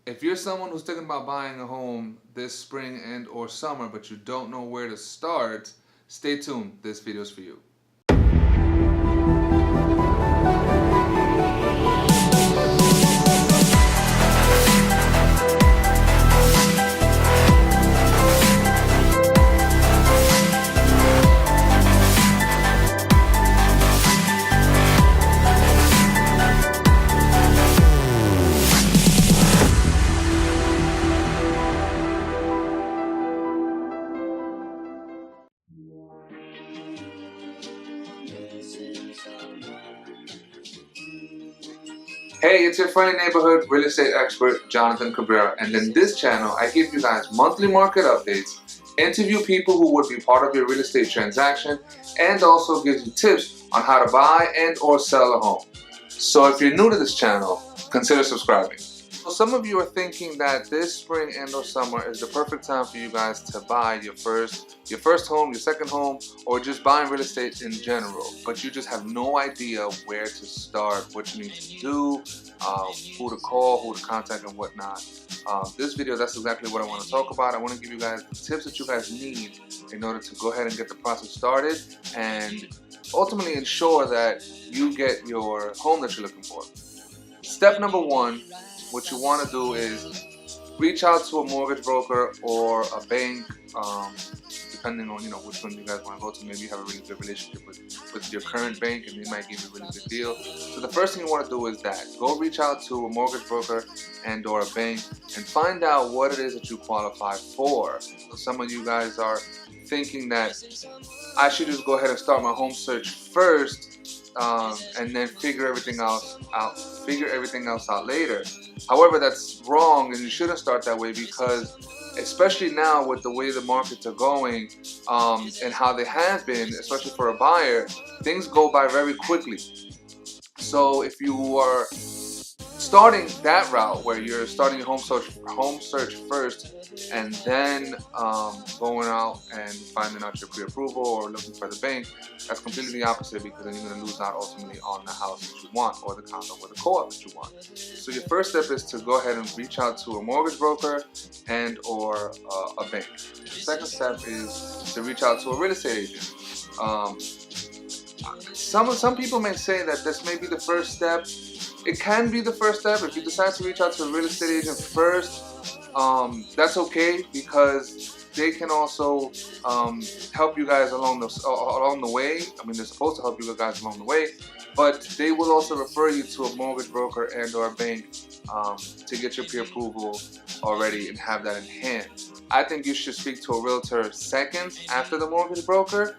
If you're someone who's thinking about buying a home this spring and or summer, but you don't know where to start, stay tuned. This video is for you. Hey, it's your friendly neighborhood real estate expert, Jonathan Cabrera, and in this channel, I give you guys monthly market updates, interview people who would be part of your real estate transaction, and also gives you tips on how to buy and or sell a home. So if you're new to this channel, consider subscribing. So some of you are thinking that this spring and or summer is the perfect time for you guys to buy your first home, your second home, or just buying real estate in general, but you just have no idea where to start, what you need to do, who to call, who to contact, and whatnot. This video, that's exactly what I want to talk about. I want to give you guys the tips that you guys need in order to go ahead and get the process started and ultimately ensure that you get your home that you're looking for. Step number one, what you want to do is reach out to a mortgage broker or a bank, depending on which one you guys want to go to. Maybe you have a really good relationship with your current bank and they might give you a really good deal. So the first thing you want to do is that go reach out to a mortgage broker and or a bank and find out what it is that you qualify for. So some of you guys are thinking that I should just go ahead and start my home search first, and then figure everything else out later. However, that's wrong, and you shouldn't start that way, because especially now with the way the markets are going, and how they have been, especially for a buyer, things go by very quickly. So if you are starting that route where you're starting your home search first and then going out and finding out your pre-approval or looking for the bank, that's completely the opposite, because then you're going to lose out ultimately on the house that you want or the condo or the co-op that you want. So your first step is to go ahead and reach out to a mortgage broker and or a bank. The second step is to reach out to a real estate agent. Some people may say that this may be the first step. It can be the first step. If you decide to reach out to a real estate agent first, that's okay, because they can also help you guys along the way. I mean, they're supposed to help you guys along the way, but they will also refer you to a mortgage broker and or a bank to get your pre-approval already and have that in hand. I think you should speak to a realtor second after the mortgage broker,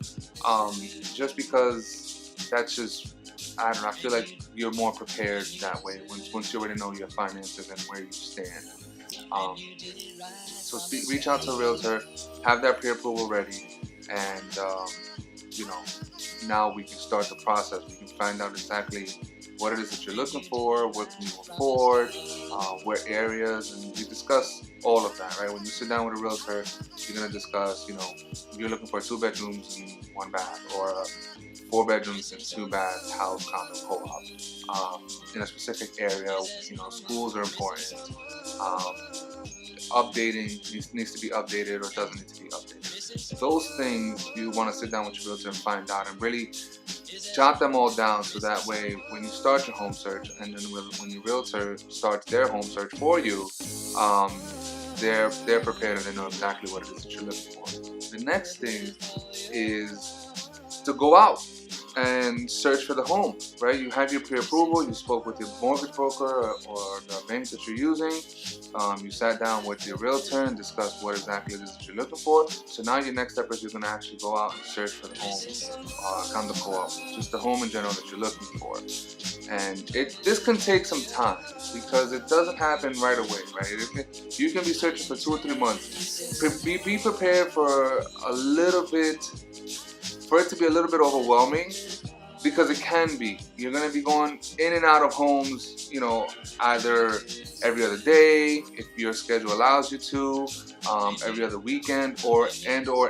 just because that's just, I don't know, I feel like you're more prepared that way once you already know your finances and where you stand. So reach out to a realtor, have that pre-approval ready, and now we can start the process. We can find out exactly what it is that you're looking for, what can you afford, where areas, and we discuss all of that, right? When you sit down with a realtor, you're going to discuss, you're looking for 2 bedrooms and 1 bath, or 4 bedrooms and 2 baths house, condo, co-op, in a specific area. Schools are important. Updating needs to be updated or doesn't need to be updated. Those things you want to sit down with your realtor and find out, and really jot them all down, so that way when you start your home search, and then when your realtor starts their home search for you, they're prepared and they know exactly what it is that you're looking for. The next thing is to go out and search for the home, right? You have your pre-approval, you spoke with your mortgage broker or the bank that you're using, you sat down with your realtor and discussed what exactly it is that you're looking for. So now your next step is you're going to actually go out and search for the home, condo, co-op, just the home in general that you're looking for. And this can take some time, because it doesn't happen right away, right? You can be searching for 2 or 3 months. Be prepared for it to be a little bit overwhelming, because it can be. You're going to be going in and out of homes, either every other day, if your schedule allows you to, every other weekend, or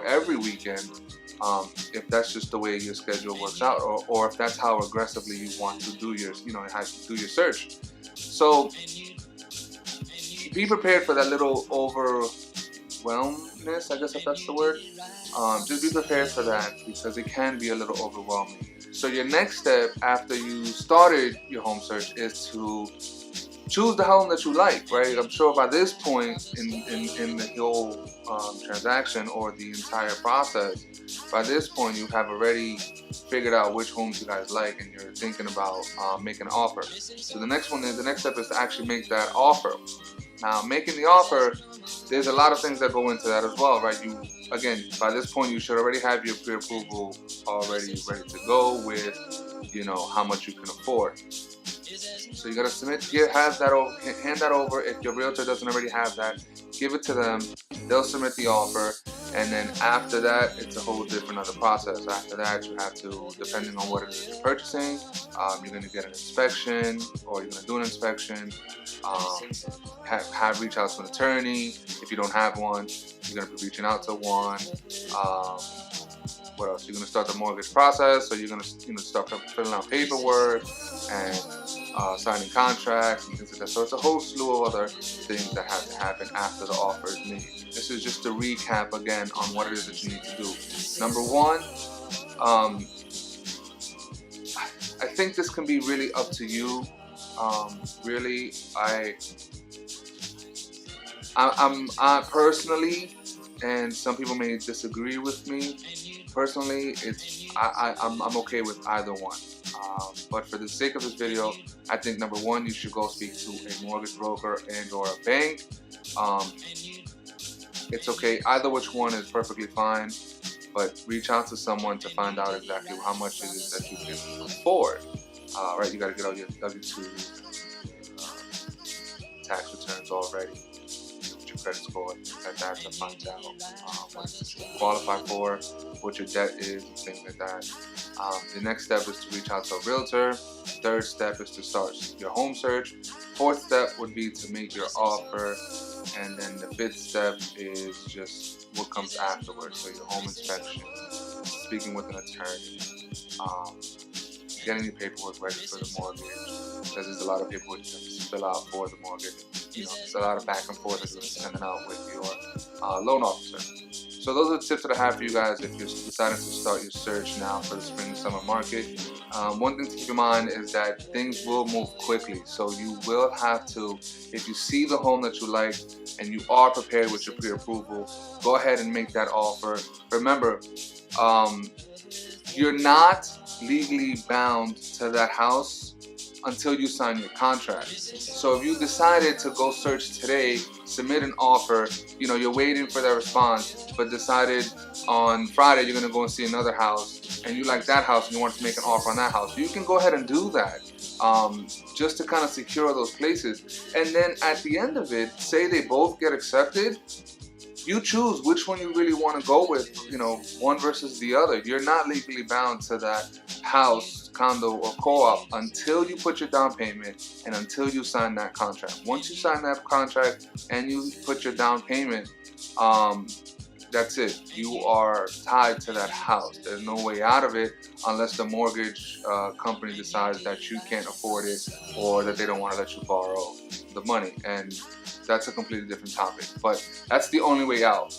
every weekend, if that's just the way your schedule works out, or if that's how aggressively you want to do your, how to do your search. So be prepared for that little overwhelmness, I guess if that's the word. Just be prepared for that because it can be a little overwhelming. So your next step after you started your home search is to choose the home that you like, right? I'm sure by this point in the whole transaction or the entire process, by this point you have already figured out which homes you guys like and you're thinking about making an offer. So the next step is to actually make that offer. Now, making the offer, there's a lot of things that go into that as well, right? You, again, by this point, you should already have your pre-approval already ready to go with, how much you can afford. So you gotta hand that over. If your realtor doesn't already have that, give it to them. They'll submit the offer, and then after that, it's a whole different other process. After that, you have to, depending on what it is you're purchasing, you're gonna get an inspection, or you're gonna do an inspection. Reach out to an attorney. If you don't have one, you're gonna be reaching out to one. What else? You're gonna start the mortgage process, so you're gonna start filling out paperwork and signing contracts and things like that. So it's a whole slew of other things that have to happen after the offer is made. This is just a recap again on what it is that you need to do. Number one, I think this can be really up to you. Really, I'm personally, and some people may disagree with me. Personally, I'm okay with either one. But for the sake of this video, I think number one, you should go speak to a mortgage broker and/or a bank. It's okay. Either which one is perfectly fine. But reach out to someone to find out exactly how much it is that you can afford. Right? You got to get all your W-2 tax returns already. Your credit score, things like that, to find out what you qualify for, what your debt is, and things like that. The next step is to reach out to a realtor. Third step is to start your home search. Fourth step would be to make your offer. And then the fifth step is just what comes afterwards. So your home inspection, speaking with an attorney, getting your paperwork ready for the mortgage, because there's a lot of paperwork you have to fill out for the mortgage. There's a lot of back and forth that you're sending out with your loan officer. So those are the tips that I have for you guys if you're deciding to start your search now for the spring and summer market. One thing to keep in mind is that things will move quickly. So you will have to, if you see the home that you like and you are prepared with your pre-approval, go ahead and make that offer. Remember, you're not legally bound to that house until you sign your contract. So if you decided to go search today, submit an offer, you're waiting for that response, but decided on Friday you're gonna go and see another house and you like that house and you want to make an offer on that house, you can go ahead and do that just to kind of secure those places. And then at the end of it, say they both get accepted, you choose which one you really want to go with, one versus the other. You're not legally bound to that house, condo, or co-op until you put your down payment and until you sign that contract. Once you sign that contract and you put your down payment, that's it. You are tied to that house. There's no way out of it unless the mortgage company decides that you can't afford it or that they don't want to let you borrow the money. And that's a completely different topic. But that's the only way out.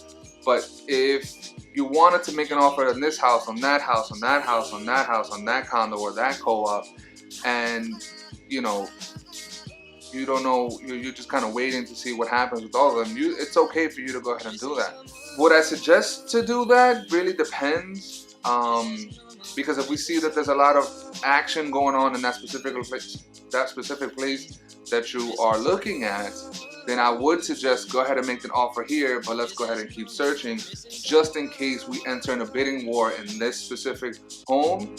But if you wanted to make an offer on this house, on that house, on that house, on that house, on that condo or that co-op, and you don't know, you're just kind of waiting to see what happens with all of them, it's okay for you to go ahead and do that. Would I suggest to do that? Really depends. Because if we see that there's a lot of action going on in that specific place that you are looking at, then I would suggest go ahead and make an offer here, but let's go ahead and keep searching just in case we enter in a bidding war in this specific home,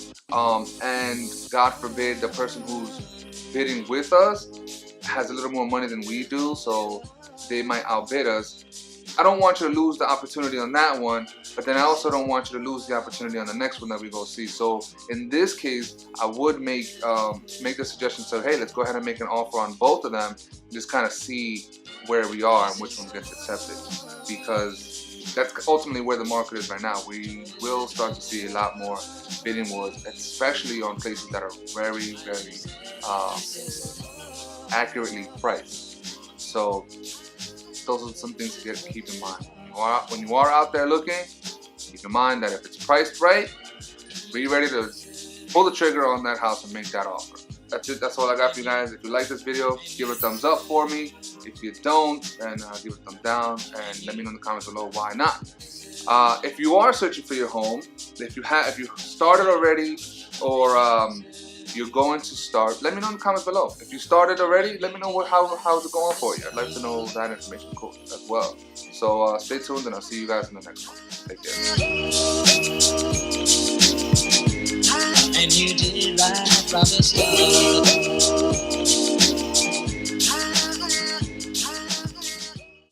and God forbid the person who's bidding with us has a little more money than we do, so they might outbid us. I don't want you to lose the opportunity on that one, but then I also don't want you to lose the opportunity on the next one that we go see. So in this case, I would make the suggestion, so hey, let's go ahead and make an offer on both of them, just kind of see where we are and which one gets accepted, because that's ultimately where the market is right now. We will start to see a lot more bidding wars, especially on places that are very, very accurately priced. So those are some things to keep in mind. When you are out there looking, keep in mind that if it's priced right, be ready to pull the trigger on that house and make that offer. That's it. That's all I got for you guys. If you like this video, give it a thumbs up for me. If you don't, then give it a thumb down and let me know in the comments below why not. If you are searching for your home, if you started already, or you're going to start, let me know in the comments below. If you started already, let me know how's it going for you. I'd like to know that information as well. So stay tuned, and I'll see you guys in the next one. Take care. And you did right from the start.